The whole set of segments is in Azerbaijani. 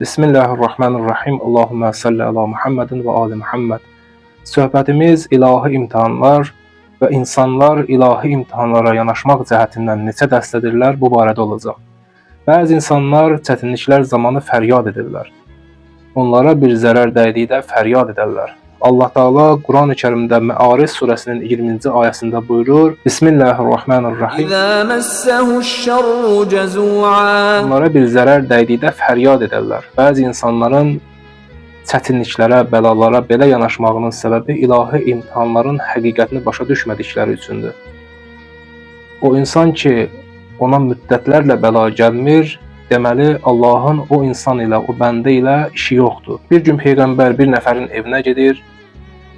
Bismillahirrahmanirrahim. Allahümme salli ala Muhammedin və ali Muhammed. Söhbətimiz ilahi imtihanlar və insanlar ilahi imtihanlara yanaşmaq cəhətindən neçə dəstədirlər bu barədə olacaq. Bəzi insanlar çətinliklər zamanı fəryad edirlər. Onlara bir zərər dəydikdə fəryad edərlər. Allah Teala Quran-ı Kərimdə Məaric surəsinin 20-ci ayəsində buyurur: Bismillahirrahmanirrahim. İzâ messehuşşerru cezû'an. Onlara bir zərər dəydikdə fəryad edərlər. Bəzi insanların çətinliklərə, bəlalara belə yanaşmağının səbəbi ilahi imtihanların həqiqətini başa düşmədikləri üçündür. O insan ki, ona müddətlərlə bəla gəlmir, deməli Allahın o insan ilə, o bəndə ilə işi yoxdur. Bir gün Peyğəmbər bir nəfərin evinə gedir,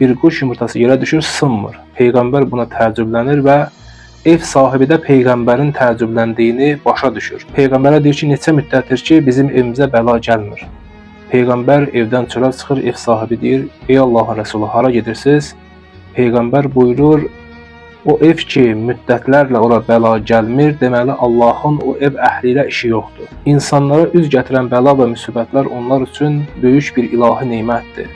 bir quş yumurtası yerə düşür, sınmır. Peyğəmbər buna təəccüblənir və ev sahibi də Peyğəmbərin təəccübləndiyini başa düşür. Peyğəmbərə deyir ki, neçə müddətdir ki, bizim evimizə bəla gəlmir. Peyğəmbər evdən çölə çıxır, ev sahibi deyir, ey Allahın Rəsulü, hara gedirsiniz? Peyğəmbər buyurur, o ev ki, müddətlərlə ora bəla gəlmir, deməli Allahın o ev əhli ilə işi yoxdur. İnsanlara üz gətirən bəla və müsibətlər onlar üçün böyük bir ilahi neymətdir.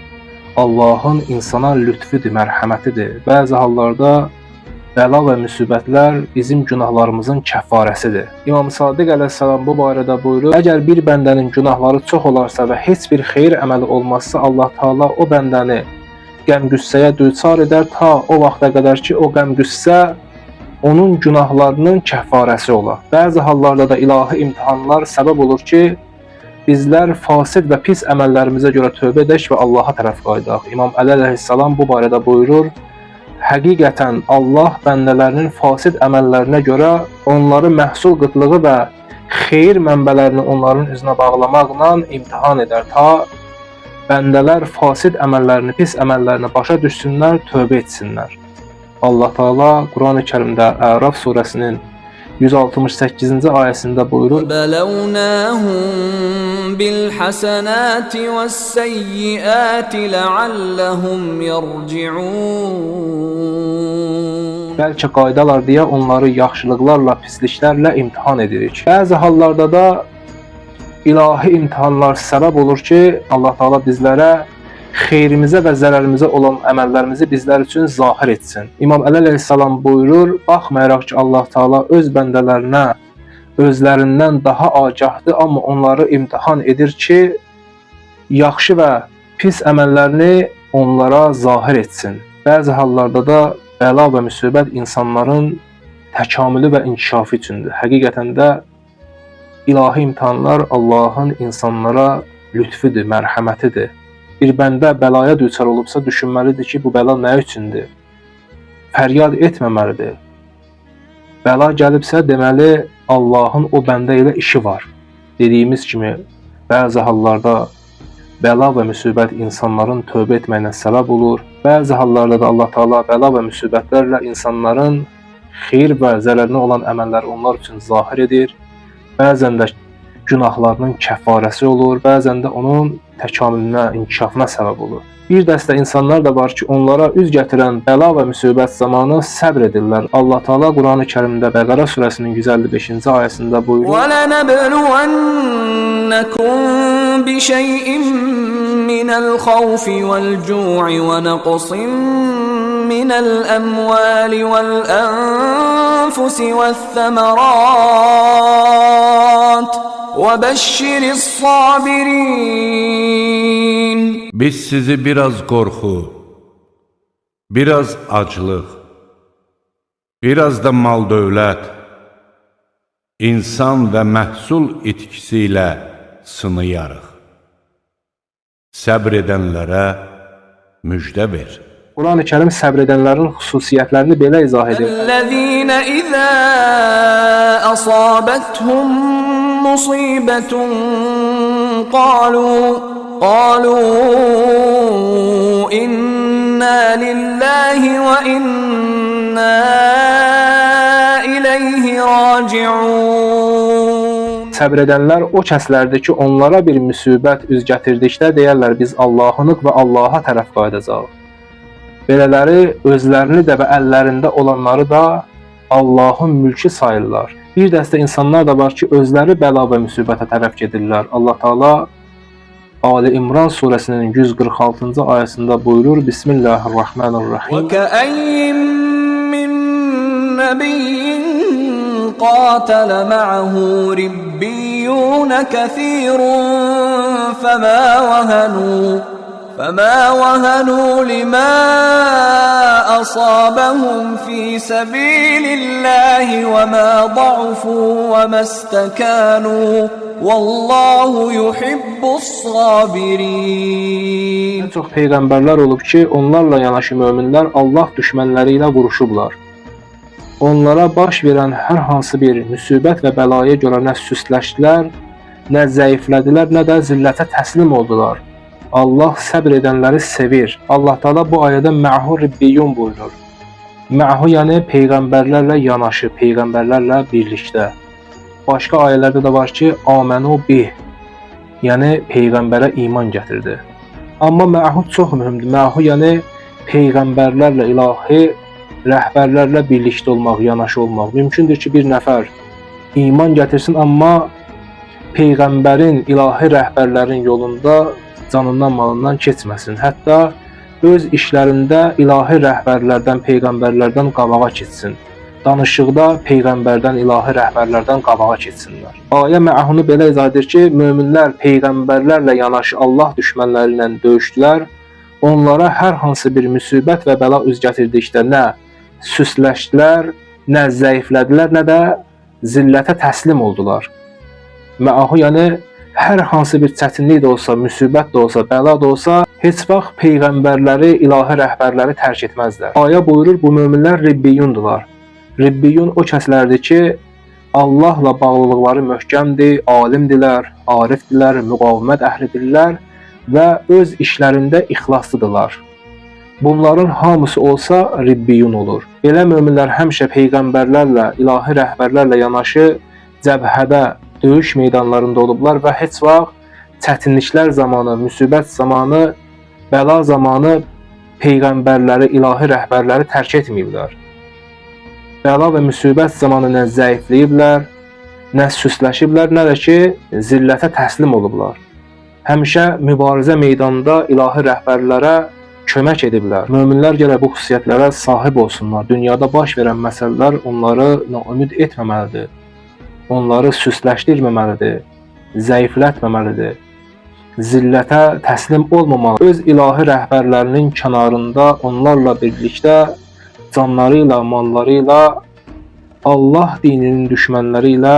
Allahın insana lütfüdür, mərhəmətidir. Bəzi hallarda bəla və müsibətlər bizim günahlarımızın kəffarəsidir. İmam Sadiq əleyhissalam bu barədə buyurur, əgər bir bəndənin günahları çox olarsa və heç bir xeyir əməli olmazsa, Allah Teala o bəndəni qəm-qüssəyə düçar edər ta o vaxta qədər ki, o qəm-qüssə onun günahlarının kəffarəsi olar. Bəzi hallarda da ilahi imtihanlar səbəb olur ki, bizlər fasid və pis əməllərimizə görə tövbə edək və Allaha tərəf qayıdaq. İmam Əli əleyhissalam bu barədə buyurur, həqiqətən Allah bəndələrinin fasid əməllərinə görə onları məhsul qıtlığı və xeyir mənbələrini onların üzünə bağlamaqla imtihan edər ta bəndələr fasid əməllərini, pis əməllərini başa düşsünlər, tövbə etsinlər. Allah Teala Quran-ı Kərimdə Əraf surəsinin 168-ci ayəsində buyurur: وَبَلَوْنَاهُمْ بِالْحَسَنَاتِ وَالسَّيِّئَاتِ لَعَلَّهُمْ يَرْجِعُونَ. Bəlkə qaydalar deyə onları yaxşılıqlarla, pisliklərlə imtihan edirik. Bəzi hallarda da ilahi imtihanlar səbəb olur ki, Allah Teala bizlərə xeyrimizə və zərərimizə olan əməllərimizi bizlər üçün zahir etsin. İmam Əli əleyhissalam buyurur, baxmayaraq ki, Allah Teala öz bəndələrinə özlərindən daha agahdır, amma onları imtihan edir ki, yaxşı və pis əməllərini onlara zahir etsin. Bəzi hallarda da bəla və müsibət insanların təkamülü və inkişafı üçündür. Həqiqətən də ilahi imtihanlar Allahın insanlara lütfüdür, mərhəmətidir. Bir bəndə bəlaya düçar olubsa düşünməlidir ki, bu bəla nə üçündür? Fəryad etməməlidir. Bəla gəlibsə, deməli Allahın o bəndə ilə işi var. Dediyimiz kimi, bəzi hallarda bəla və müsibət insanların tövbə etməyinə səbəb olur. Bəzi hallarda da Allah Teala bəla və müsibətlərlə insanların xeyir və zərərinə olan əməlləri onlar üçün zahir edir. Bəzən də günahlarının kəffarəsi olur, bəzən də onun təkamülünə, inkişafına səbəb olur. Bir dəstə insanlar da var ki, onlara üz gətirən bəla və müsibət zamanı səbr edirlər. Allah Teala Quran-ı Kərimdə Bəqərə surəsinin 155-ci ayəsində buyurur: وَلَنَبْلُوَنَّكُمْ بِشَيْءٍ مِّنَ الْخَوْفِ وَالْجُوعِ وَنَقْصٍ مِّنَ الْأَمْوَالِ وَالْأَنفُسِ وَالثَّمَرَاتِ وَبَشِّرِ الصَّابِرِينَ. Biz sizi biraz qorxu, biraz aclıq, biraz da mal-dövlət, insan və məhsul itkisi ilə sınayarıq. Səbr edənlərə müjdə ver. Quran-ı Kərim səbr edənlərin xüsusiyyətlərini belə izah edir. الَّذِينَ إِذَا أَصَابَتْهُمْ مُصِيبَةٌ قَالُوا إِنَّا لِلَّهِ وَإِنَّا إِلَيْهِ رَاجِعُونَ. Səbr edənlər o kəslərdir ki, onlara bir müsibət üz gətirdikdə deyərlər, biz Allahınıq və Allaha tərəf qayıdacağıq. Belələri özlərini də və əllərində olanları da Allahın mülkü sayırlar. Bir dəstə insanlar da var ki, özləri bəla və müsibətə tərəf gedirlər. Allah Teala Ali İmran surəsinin 146-cı ayəsində buyurur: Bismillahirrahmanirrahim. وكأي من نبي قاتل معه ربيون كثير فما وهنوا لما أصابهم في سبيل الله وما ضعفوا وما استكانوا والله يحب الصابرين. Ən çox peyğəmbərlər olub ki, onlarla yanaşı möminlər Allah düşmənləri ilə vuruşublar. Onlara baş verən hər hansı bir müsibət və bəlaya görə nə süsləşdilər, nə zəiflədilər, nə də zillətə təslim oldular. Allah səbr edənləri sevir. Allah Taala bu ayədə mə'hu ribbiyun buyurur. Mə'hu yəni peyğəmbərlərlə yanaşı, peyğəmbərlərlə birlikdə. Başqa ayələrdə də var ki, amənu bih, yəni peyğəmbərə iman gətirdi. Amma mə'hu çox mühümdür. Mə'hu yəni peyğəmbərlərlə, ilahi rəhbərlərlə birlikdə olmaq, yanaşı olmaq. Mümkündür ki, bir nəfər iman gətirsin, amma peyğəmbərin, ilahi rəhbərlərin yolunda canından, malından keçməsin. Hətta öz işlərində ilahi rəhbərlərdən, peyğəmbərlərdən qabağa keçsin. Danışıqda peyğəmbərdən, ilahi rəhbərlərdən qabağa keçsinlər. Ayə mə'hunu belə izah edir ki, möminlər peyğəmbərlərlə yanaşı Allah düşmənləri ilə döyüşdülər. Onlara hər hansı bir müsibət və bəla üz gətirdikdə nə süsləşdilər, nə zəiflədilər, nə də zillətə təslim oldular. Mə'hu yəni hər hansı bir çətinlik də olsa, müsibət də olsa, bəla da olsa, heç vaxt peyğəmbərləri, ilahi rəhbərləri tərk etməzlər. Ayə buyurur, bu möminlər ribbiyundular. Ribbiyun o kəslərdir ki, Allahla bağlılıqları möhkəmdir, alimdilər, arifdilər, müqavimət əhlidirlər və öz işlərində ixlaslıdırlar. Bunların hamısı olsa ribbiyun olur. Belə möminlər həmişə peyğəmbərlərlə, ilahi rəhbərlərlə yanaşı cəbhədə, döyüş meydanlarında olublar və heç vaxt çətinliklər zamanı, müsibət zamanı, bəla zamanı peyğəmbərləri, ilahi rəhbərləri tərk etməyiblər. Bəla və müsibət zamanı nə zəifləyiblər, nə süsləşiblər, nə də ki, zillətə təslim olublar. Həmişə mübarizə meydanında ilahi rəhbərlərə kömək ediblər. Möminlər gərək bu xüsusiyyətlərə sahib olsunlar. Dünyada baş verən məsələlər onları ümid etməməlidir. Onları süsləşdirməməlidir, zəiflətməməlidir, zillətə təslim olmamalı. Öz ilahi rəhbərlərinin kənarında onlarla birlikdə canları ilə, malları ilə, Allah dininin düşmənləri ilə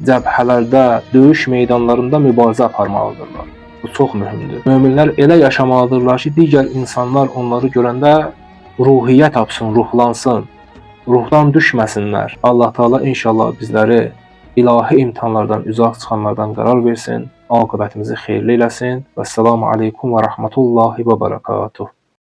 cəbhələrdə, döyüş meydanlarında mübarizə aparmalıdırlar. Bu çox mühümdür. Möminlər elə yaşamalıdırlar ki, digər insanlar onları görəndə ruhiyyə tapsın, ruhlansın, ruhdan düşməsinlər. Allah Taala inşallah bizləri ilahi imtihanlardan, uzaq çıxanlardan qərar versin, aqibətimizi xeyirli eləsin. Vəssalamu aleykum və rəhmətullahi və bərəkatuh.